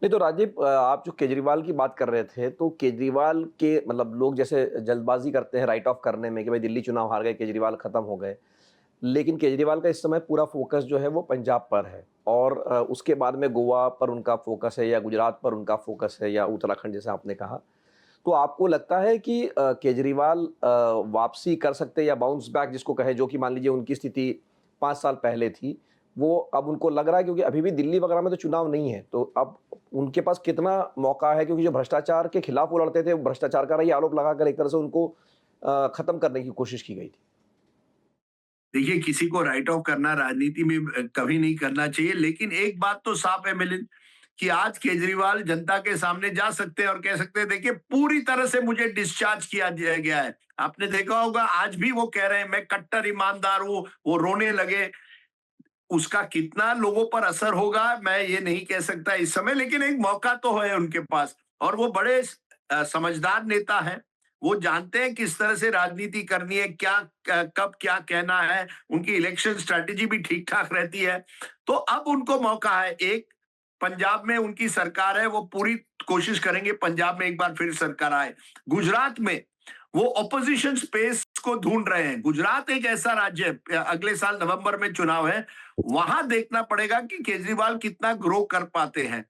नहीं तो राजीव, आप जो केजरीवाल की बात कर रहे थे, तो केजरीवाल के मतलब लोग जैसे जल्दबाज़ी करते हैं राइट ऑफ करने में कि भाई दिल्ली चुनाव हार गए, केजरीवाल खत्म हो गए। लेकिन केजरीवाल का इस समय पूरा फ़ोकस जो है वो पंजाब पर है और उसके बाद में गोवा पर उनका फ़ोकस है या गुजरात पर उनका फ़ोकस है या उत्तराखंड जैसा आपने कहा। तो आपको लगता है कि केजरीवाल वापसी कर सकते हैं या बाउंस बैक जिसको कहें, जो कि मान लीजिए उनकी स्थिति 5 साल पहले थी, वो अब उनको लग रहा है क्योंकि अभी भी दिल्ली वगैरह में तो चुनाव नहीं है, तो अब उनके पास कितना मौका है? क्योंकि जो भ्रष्टाचार के खिलाफ वो लड़ते थे, वो भ्रष्टाचार का ही आरोप लगाकर एक तरह से उनको खत्म करने की कोशिश की गई थी। देखिए, किसी को राइट ऑफ करना राजनीति में कभी नहीं करना चाहिए, लेकिन एक बात तो साफ है मिलिंद, कि आज केजरीवाल जनता के सामने जा सकते हैं और कह सकते हैं देखिए पूरी तरह से मुझे डिस्चार्ज किया गया है। आपने देखा होगा आज भी वो कह रहे हैं मैं कट्टर ईमानदार हूं, वो रोने लगे। उसका कितना लोगों पर असर होगा मैं ये नहीं कह सकता इस समय, लेकिन एक मौका तो है उनके पास। और वो बड़े समझदार नेता हैं। वो जानते हैं किस तरह से राजनीति करनी है, क्या कब क्या कहना है। उनकी इलेक्शन स्ट्रेटेजी भी ठीक ठाक रहती है। तो अब उनको मौका है। एक, पंजाब में उनकी सरकार है, वो पूरी कोशिश करेंगे पंजाब में एक बार फिर सरकार आए। गुजरात में वो ऑपोजिशन स्पेस को ढूंढ रहे हैं। गुजरात एक ऐसा राज्य है, अगले साल नवंबर में चुनाव है। वहां देखना पड़ेगा कि केजरीवाल कितना ग्रो कर पाते हैं।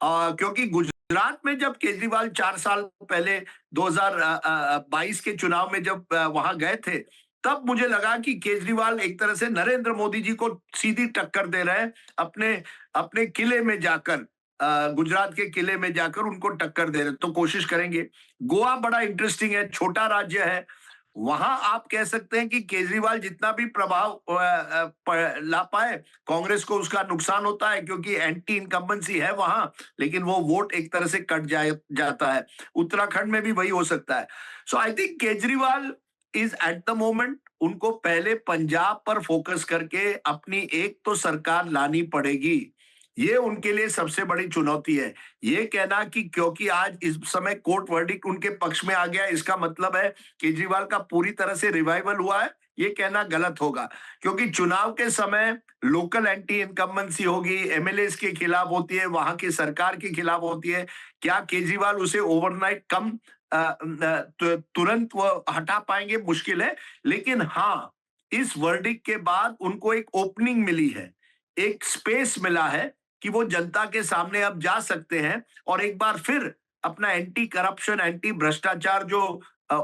क्योंकि गुजरात में जब केजरीवाल 4 साल पहले 2022 के चुनाव में जब वहां गए थे, तब मुझे लगा कि केजरीवाल एक तरह से नरेंद्र मोदी जी को सीधी टक्कर दे रहे हैं। अपने अपने किले में जाकर, गुजरात के किले में जाकर उनको टक्कर दे रहे हैं। तो कोशिश करेंगे। गोवा बड़ा इंटरेस्टिंग है, छोटा राज्य है। वहां आप कह सकते हैं कि केजरीवाल जितना भी प्रभाव ला पाए, कांग्रेस को उसका नुकसान होता है क्योंकि एंटी इनकम्बेंसी है वहां। लेकिन वो वोट एक तरह से कट जाता है। उत्तराखंड में भी वही हो सकता है। So I think Kejriwal is at the moment, उनको पहले पंजाब पर फोकस करके अपनी एक तो सरकार लानी पड़ेगी। ये उनके लिए सबसे बड़ी चुनौती है। ये कहना कि क्योंकि आज इस समय कोर्ट वर्डिक्ट उनके पक्ष में आ गया, इसका मतलब है केजरीवाल का पूरी तरह से रिवाइवल हुआ है, ये कहना गलत होगा। क्योंकि चुनाव के समय लोकल एंटी इनकम्बेंसी होगी, एमएलए के खिलाफ होती है, वहां की सरकार के खिलाफ होती है। क्या केजरीवाल उसे ओवरनाइट तुरंत वो हटा पाएंगे? मुश्किल है। लेकिन हाँ, इस वर्डिक्ट के बाद उनको एक ओपनिंग मिली है, एक स्पेस मिला है कि वो जनता के सामने अब जा सकते हैं और एक बार फिर अपना एंटी करप्शन, एंटी भ्रष्टाचार जो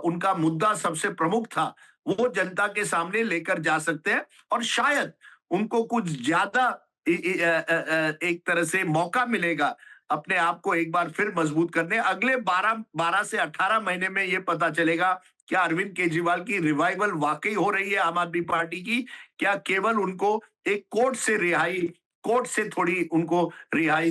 उनका मुद्दा सबसे प्रमुख था, वो जनता के सामने लेकर जा सकते हैं। और शायद उनको कुछ ज्यादा एक तरह से मौका मिलेगा अपने आप को एक बार फिर मजबूत करने। अगले 12 से 18 महीने में ये पता चलेगा क्या अरविंद केजरीवाल की रिवाइवल वाकई हो रही है आम आदमी पार्टी की, क्या केवल उनको एक कोर्ट से थोड़ी उनको रिहाई